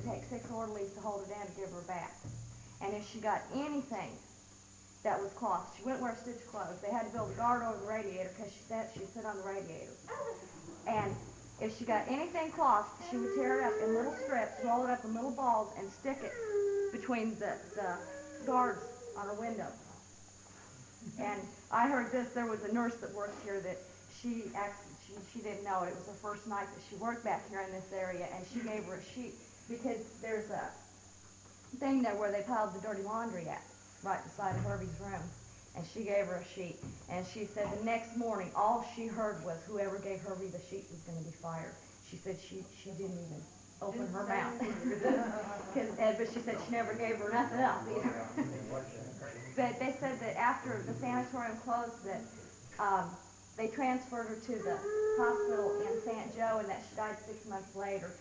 take 6 orderlies to hold her down to give her a bath. And if she got anything that was cloth, she wouldn't wear stitched clothes. They had to build a guard over the radiator because she'd sit on the radiator. And if she got anything cloth, she would tear it up in little strips, roll it up in little balls, and stick it between the guards on her window. And I heard this, there was a nurse that worked here that she didn't know it. It was her first night that she worked back here in this area, and she gave her a sheet because there's a thing there where they piled the dirty laundry at, right beside Herbie's room. And she gave her a sheet, and she said the next morning all she heard was whoever gave Herbie the sheet was going to be fired. She said she didn't even open her mouth. But she said she never gave her nothing else either. But they said that after the sanatorium closed, that they transferred her to the hospital in St. Joe, and that she died 6 months later.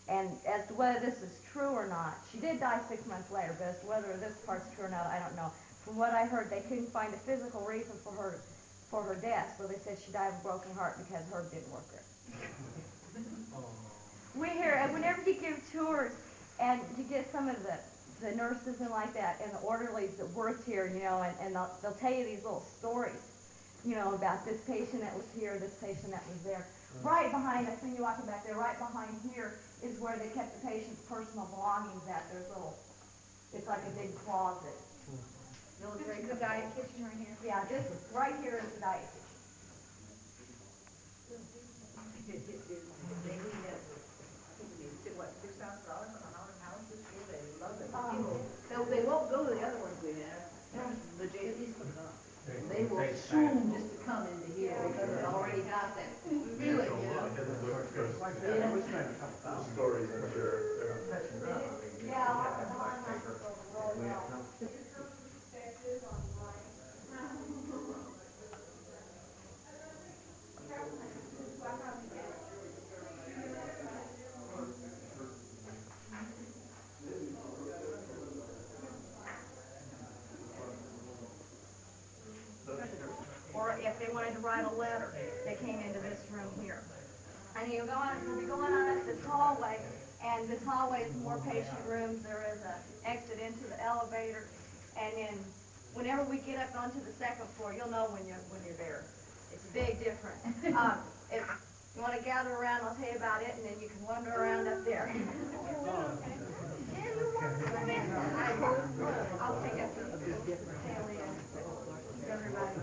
And as to whether this is true or not, she did die 6 months later, but as to whether this part's true or not, I don't know. From what I heard, they couldn't find a physical reason for her death, so they said she died of a broken heart because Herb didn't work her. We hear, whenever you give tours, and you get some of the nurses and like that, and the orderlies that worked here, you know, and they'll tell you these little stories, you know, about this patient that was here, this patient that was there. Right behind us, when you're walking back there, right behind here is where they kept the patient's personal belongings at. There's it's like a big closet. Military the diet kitchen right here. Yeah, this right here is the diet kitchen. They need what, $6,000 on our houses? They love it. They won't go to the other ones we have. The JP's put it on. They will assume just to come into here because they already got that feeling, you know. We spent a couple thousand stories in here. Yeah, I'll have to find my roll. Or if they wanted to write a letter, they came into this room here. And you'll be going on up this hallway, and this hallway is more patient rooms. There is an exit into the elevator, and then whenever we get up onto the second floor, you'll know when you're there. It's a big difference. If you want to gather around, I'll tell you about it, and then you can wander around up there. I'll take it to the tail end. Everybody.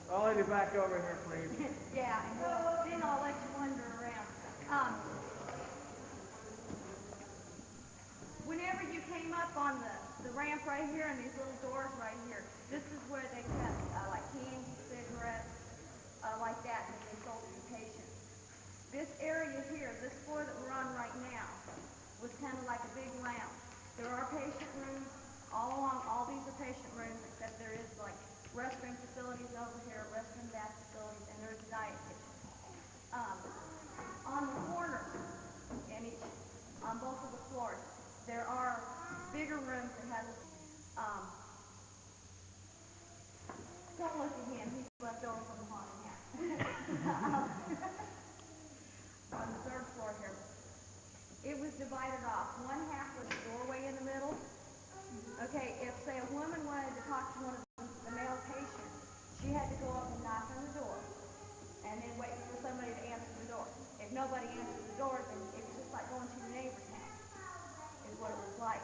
I'll let you back over here, please. Yeah, then I'll let you wander around. Whenever you came up on the ramp right here and these little doors right here, this is where they kept like candy, cigarettes, like that, and they sold to the patients. This area here, this floor that we're on right now, was kind of like a big lounge. There are patient rooms all along. All these are patient rooms, except there is like restroom facilities over here, restroom bath facilities, and there's a diet kitchen. On the corners, on both of the floors, there are bigger rooms that have, don't look at him, he's left over from the haunted house. On the third floor here, it was divided off. One half was a doorway in the middle. Okay, if, say, a woman wanted to talk to one of the male patients, she had to go up and knock on the door and then wait for somebody to answer the door. If nobody answered the door, then it was just like going to your neighbor's house, is what it was like.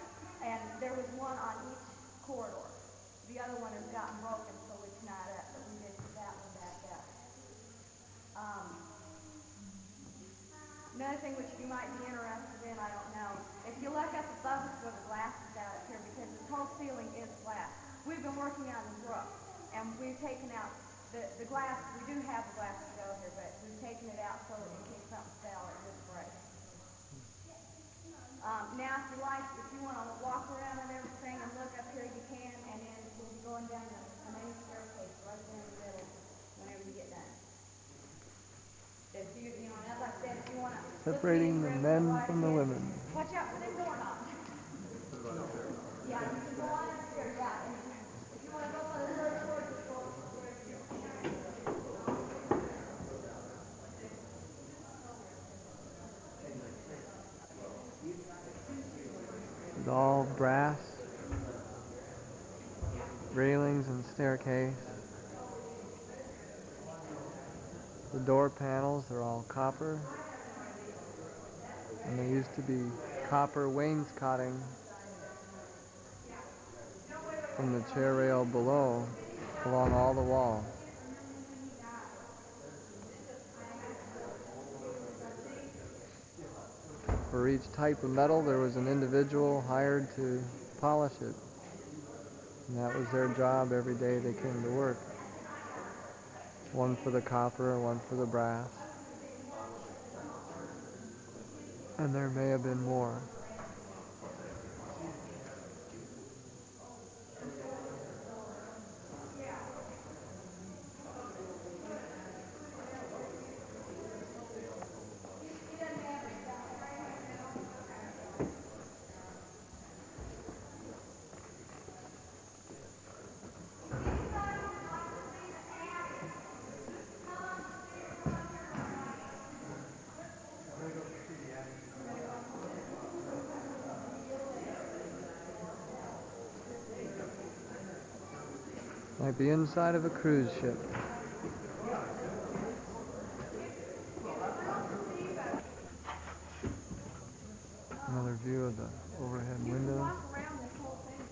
Another thing which you might be interested in, I don't know, if you look up above us where the glass is out up here, because this whole ceiling is glass. We've been working on the roof, and we've taken out the glass. We do have the glass to go here, but we've taken it out so that in case something fell, it wouldn't break. Now, if you like, if you want to walk around and everything and look up here, you can, and then we'll be going down the main staircase right there in the middle whenever you get done. If you know, and as I said, if you want to... Separating the men from the women. Watch out for them doorknobs. Yeah, you can go on upstairs, yeah. And if you want to go for the third floor, just go upstairs. It's all brass, railings and staircase. The door panels are all copper, and there used to be copper wainscoting from the chair rail below along all the wall. For each type of metal, there was an individual hired to polish it. And that was their job every day they came to work. One for the copper, one for the brass. And there may have been more. Like the inside of a cruise ship. Another view of the overhead windows. Walk around this whole thing.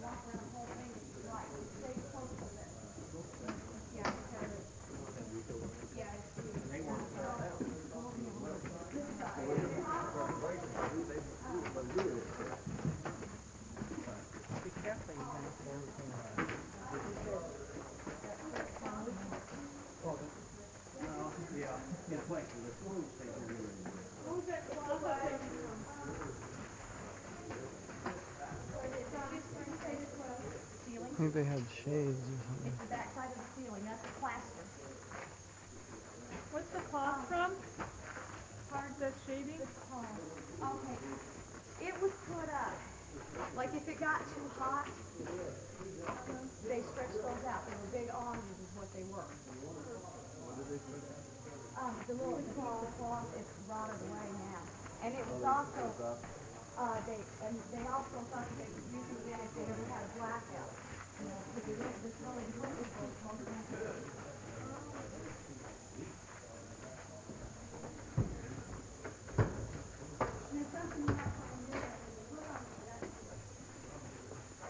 Walk around the whole thing if you like. Stay close to it. Yeah, because... Yeah, I think they had shades or something. it's the back side of the ceiling. That's the plaster. What's the cloth from? That shading? Okay. It was put up. Like if it got too hot, they stretched those out. They were big awnings is what they were. The little cloth is rotted away now. And it was also, they also thought that they could use it again if they ever had a blackout. You know, because this really was most important.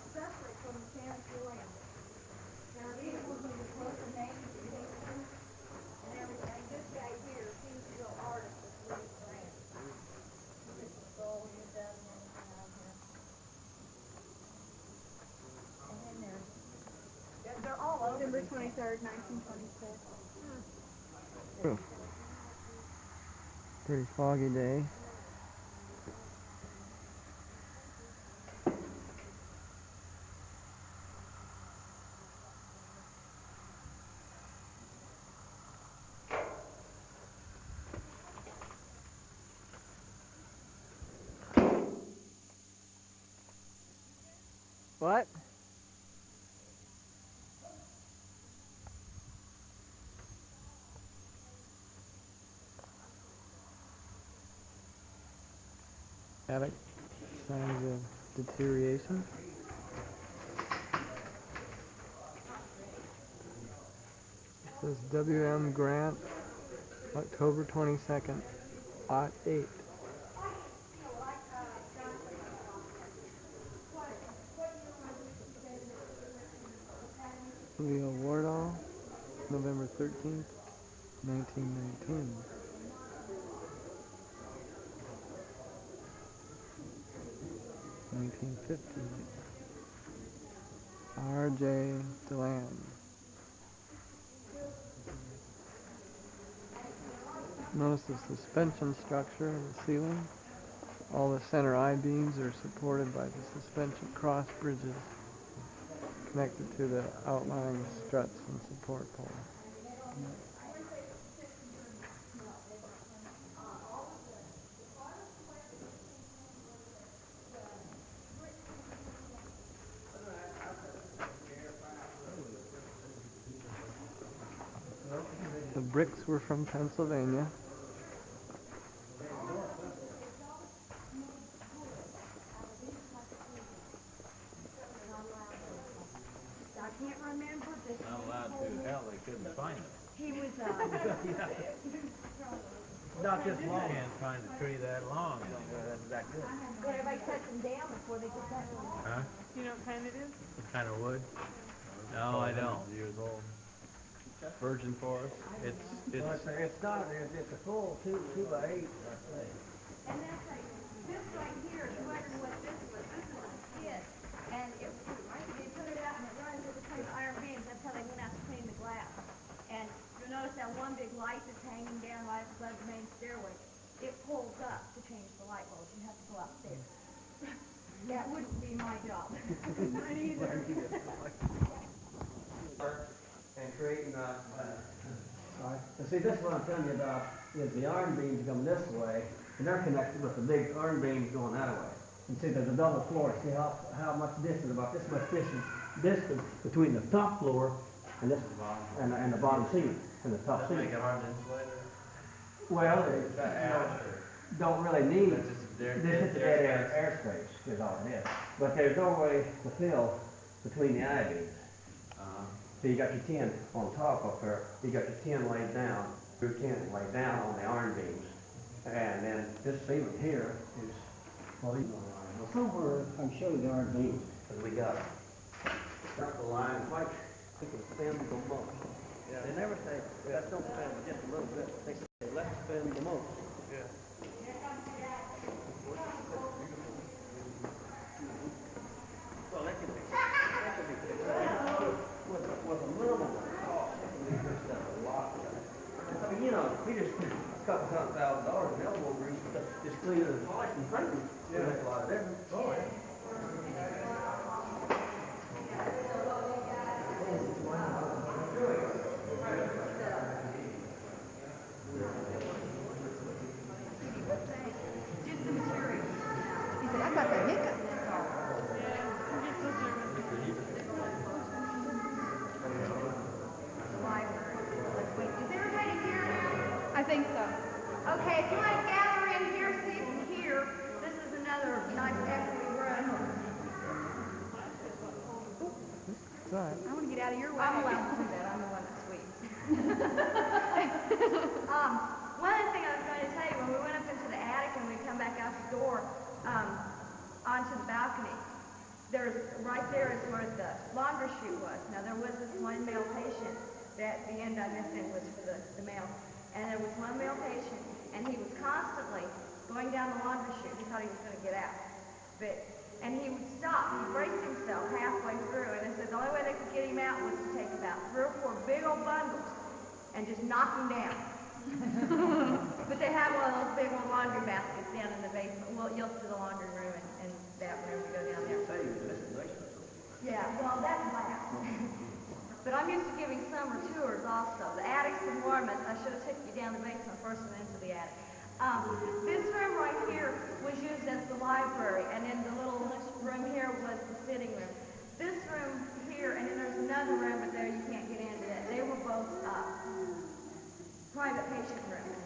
Especially for mechanical land. Now, these will be the closer names and everything. This guy here, he's a real artist with Louis Grant. This is gold, he does everything out here. And then they're all over. December 23rd, 1926. Pretty foggy day. What? Attic signs of deterioration. It says W.M. Grant, October 22nd, '08. Leo Wardall, November 13th, 1919. 1950. R.J. Deland. Notice the suspension structure of the ceiling. All the center I-beams are supported by the suspension cross bridges connected to the outlying struts and support poles. The bricks were from Pennsylvania. I can't remember this. Not allowed to. Hell, they couldn't find it. He was, Not this You long. can't find a tree that long. That's that good. but everybody cuts them down before they get that long. Huh? You know what kind it is? What kind of wood? No, I don't. Years old. Virgin forest. It's not, it's a full 2 by 8, I think. And that's like, this right here, you wonder what this was. This is a skid. And it, they put it out and it runs in between the iron beams. That's how they went out to clean the glass. And you'll notice that one big light that's hanging down right above the main stairway. It pulls up to change the light bulbs. You have to go upstairs. That wouldn't be my job. Not either. And creating right. And see, this is what I'm telling you about, is the iron beams come this way, and they're connected with the big iron beams going that way. And see, there's a double floor. See how much distance, about this much distance between the top floor and this, and the bottom ceiling, and the top ceiling. Well, they don't really need, this is dead airspace is all it is. But there's no way to fill between the I-beams. So you got your tin on top up there, you got your tin laid down, your tin laid down on the iron beams. And then this ceiling here is, well, somewhere I can show you the iron beams, because we got the line, like, we can spin the most. They never say, let's don't spin but just a little bit. They say, let's spin the most. Well, that could be fixed with a minimal cost. We fixed up a lot. I mean, you know, we just spent a couple $100,000 in elbow grease, just cleaning and polishing and painting. It makes a lot of difference. Oh, yeah. Just the material. He said, I got the hiccup. Is everybody here? I think so. Okay, if you want to gather in here so you can hear, this is another nice echoey room. It's all right. I want to get out of your way. I'm allowed to do that. I'm the one that's sweet. One other thing I was going to tell you, when we went up into the attic and we come back out the door, onto the balcony, right there is where the laundry chute was. Now, there was this one male patient that the end I mentioned was for the male. And there was one male patient, and he was constantly going down the laundry chute. He thought he was going to get out. And he would stop. He braced himself halfway through, and they said the only way they could get him out was to take about 3 or 4 big old bundles and just knock him down. But they have one of those big old laundry baskets down in the basement. Well, you'll see the laundry room and that room to go down there. Yeah, well, that's last. But I'm used to giving summer tours also. The attic's the warmest. I should have taken you down the basement first and into the attic. This room right here was used as the library, and then the little room here was the sitting room. This room here, and then there's another room, but there you can't get into it. They were both private patient rooms.